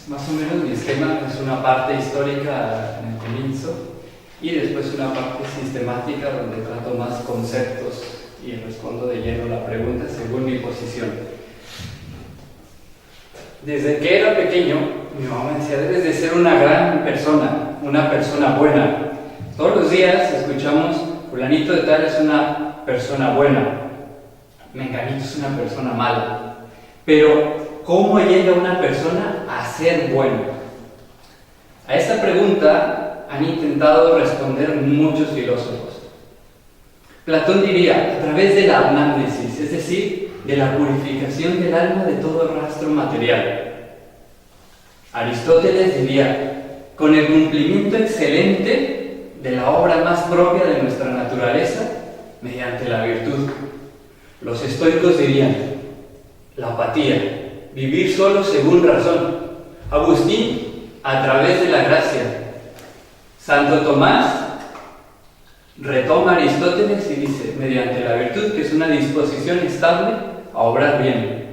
Más o menos mi esquema es una parte histórica en el comienzo y después una parte sistemática donde trato más conceptos y respondo de lleno la pregunta según mi posición. Desde que era pequeño, mi mamá me decía, debes de ser una gran persona, una persona buena. Todos los días escuchamos, fulanito de tal es una persona buena, menganito es una persona mala. Pero, ¿cómo llega una persona a ser buena? A esta pregunta han intentado responder muchos filósofos. Platón diría, a través de la anamnesis, es decir, de la purificación del alma de todo rastro material. Aristóteles diría, con el cumplimiento excelente de la obra más propia de nuestra naturaleza, mediante la virtud. Los estoicos dirían, la apatía, vivir solo según razón. Agustín, a través de la gracia. Santo Tomás retoma a Aristóteles y dice, mediante la virtud, que es una disposición estable a obrar bien.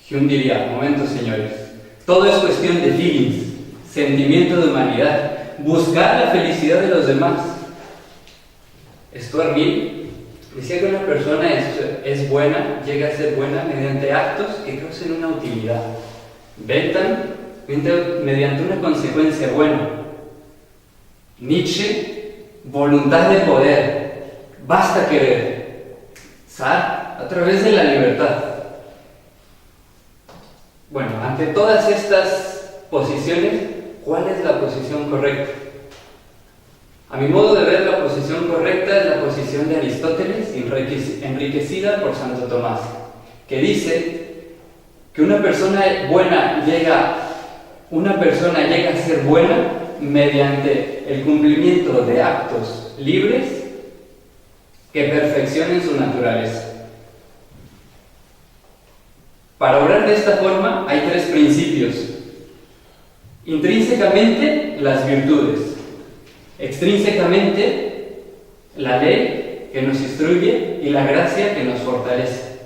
Hume diría, momentos señores, todo es cuestión de feelings, sentimiento de humanidad, buscar la felicidad de los demás. Stuart Mill decía que una persona es buena, llega a ser buena mediante actos que causen una utilidad. Bentham, mediante una consecuencia buena. Nietzsche, voluntad de poder, basta querer. Sartre, a través de la libertad. Bueno, ante todas estas posiciones, ¿cuál es la posición correcta? A mi modo de ver, la posición correcta es la posición de Aristóteles, enriquecida por Santo Tomás, que dice que una persona llega a ser buena mediante el cumplimiento de actos libres que perfeccionen su naturaleza. Para obrar de esta forma hay tres principios. Intrínsecamente, las virtudes. Extrínsecamente, la ley que nos instruye y la gracia que nos fortalece.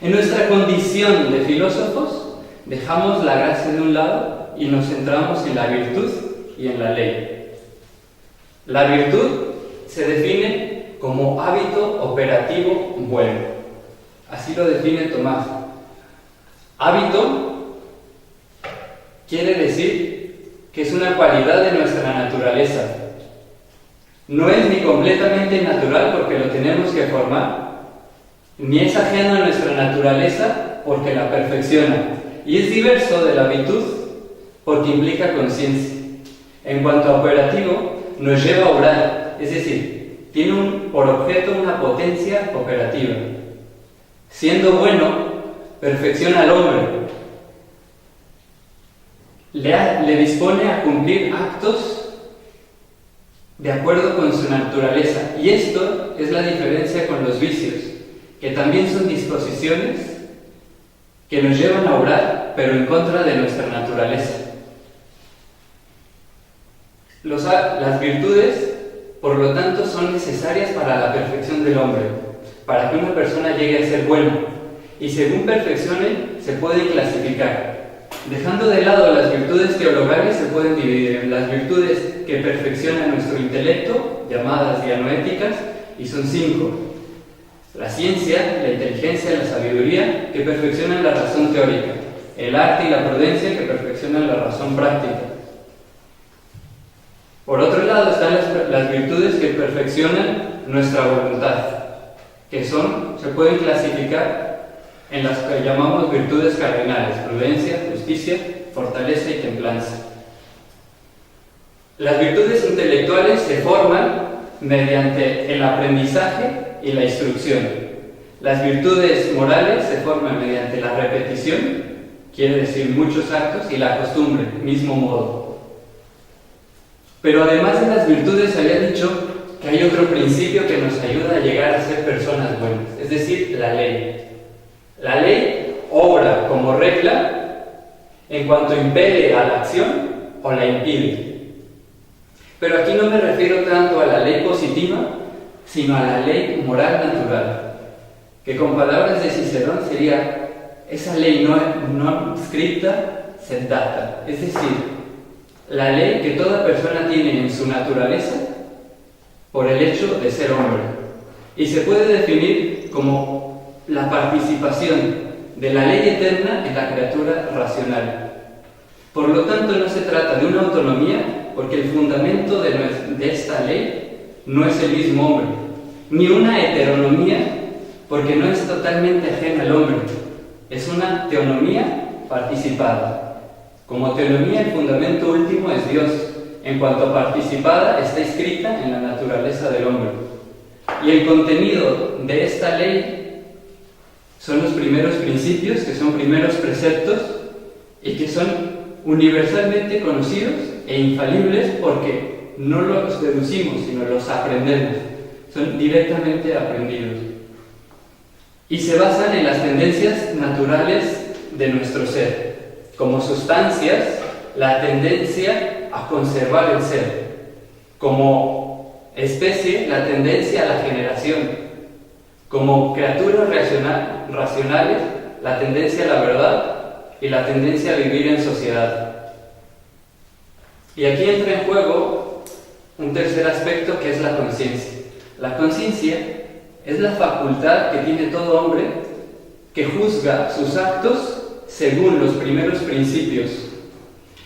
En nuestra condición de filósofos, dejamos la gracia de un lado y nos centramos en la virtud y en la ley. La virtud se define como hábito operativo bueno. Así lo define Tomás. Hábito quiere decir que es una cualidad de nuestra naturaleza. No es ni completamente natural porque lo tenemos que formar, ni es ajeno a nuestra naturaleza porque la perfecciona, y es diverso de la virtud porque implica conciencia. En cuanto a operativo, nos lleva a obrar, es decir, tiene por objeto una potencia operativa. Siendo bueno, perfecciona al hombre, le dispone a cumplir actos de acuerdo con su naturaleza. Y esto es la diferencia con los vicios, que también son disposiciones que nos llevan a obrar, pero en contra de nuestra naturaleza. Las virtudes, por lo tanto, son necesarias para la perfección del hombre, para que una persona llegue a ser buena. Y según perfeccionen, se pueden clasificar. Dejando de lado las virtudes teologales, se pueden dividir en las virtudes que perfeccionan nuestro intelecto, llamadas dianoéticas, y son 5. La ciencia, la inteligencia, la sabiduría, que perfeccionan la razón teórica. El arte y la prudencia, que perfeccionan la razón práctica. Por otro lado están las virtudes que perfeccionan nuestra voluntad, que se pueden clasificar en las que llamamos virtudes cardinales: prudencia, justicia, fortaleza y templanza. Las virtudes intelectuales se forman mediante el aprendizaje y la instrucción. Las virtudes morales se forman mediante la repetición, quiere decir muchos actos, y la costumbre, mismo modo. Pero además de las virtudes, había dicho que hay otro principio que nos ayuda a llegar a ser personas buenas, es decir, la ley. La ley obra como regla en cuanto impele a la acción o la impide. Pero aquí no me refiero tanto a la ley positiva, sino a la ley moral natural, que con palabras de Cicerón sería esa ley no escrita, Siddhartha, es decir, la ley que toda persona tiene en su naturaleza por el hecho de ser hombre. Y se puede definir como la participación de la ley eterna en la criatura racional. Por lo tanto, no se trata de una autonomía, porque el fundamento de esta ley no es el mismo hombre, ni una heteronomía, porque no es totalmente ajena al hombre, es una teonomía participada. Como teonomía, el fundamento último es Dios, en cuanto participada está escrita en la naturaleza del hombre. Y el contenido de esta ley son los primeros principios, que son primeros preceptos, y que son universalmente conocidos e infalibles porque no los deducimos, sino los aprendemos. Son directamente aprendidos. Y se basan en las tendencias naturales de nuestro ser. Como sustancias, la tendencia a conservar el ser. Como especie, la tendencia a la generación. Como criaturas racionales, la tendencia a la verdad y la tendencia a vivir en sociedad. Y aquí entra en juego un tercer aspecto, que es la conciencia. La conciencia es la facultad que tiene todo hombre que juzga sus actos según los primeros principios.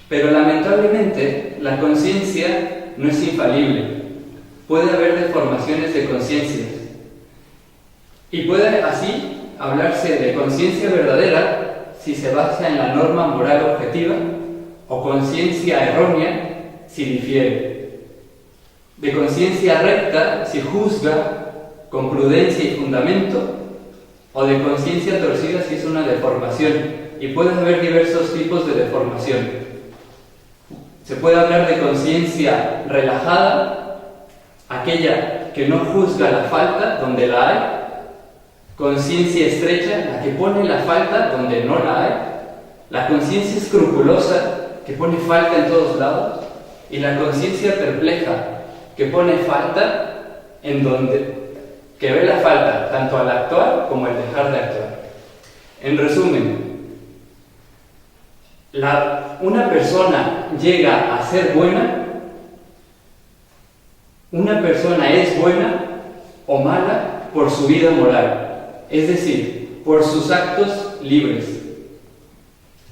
Pero lamentablemente la conciencia no es infalible. Puede haber deformaciones de conciencia. Y puede así hablarse de conciencia verdadera si se basa en la norma moral objetiva, o conciencia errónea si difiere. De conciencia recta si juzga con prudencia y fundamento, o de conciencia torcida si es una deformación. Y puede haber diversos tipos de deformación. Se puede hablar de conciencia relajada, aquella que no juzga la falta donde la hay; conciencia estrecha, la que pone la falta donde no la hay; la conciencia escrupulosa, que pone falta en todos lados; y la conciencia perpleja, que pone falta en donde, que ve la falta tanto al actuar como al dejar de actuar. En resumen, una persona llega a ser buena, una persona es buena o mala por su vida moral, es decir, por sus actos libres,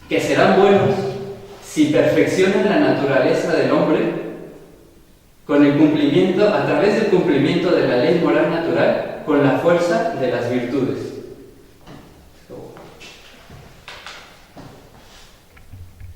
que serán buenos si perfeccionan la naturaleza del hombre con el cumplimiento, a través del cumplimiento de la ley moral natural, con la fuerza de las virtudes.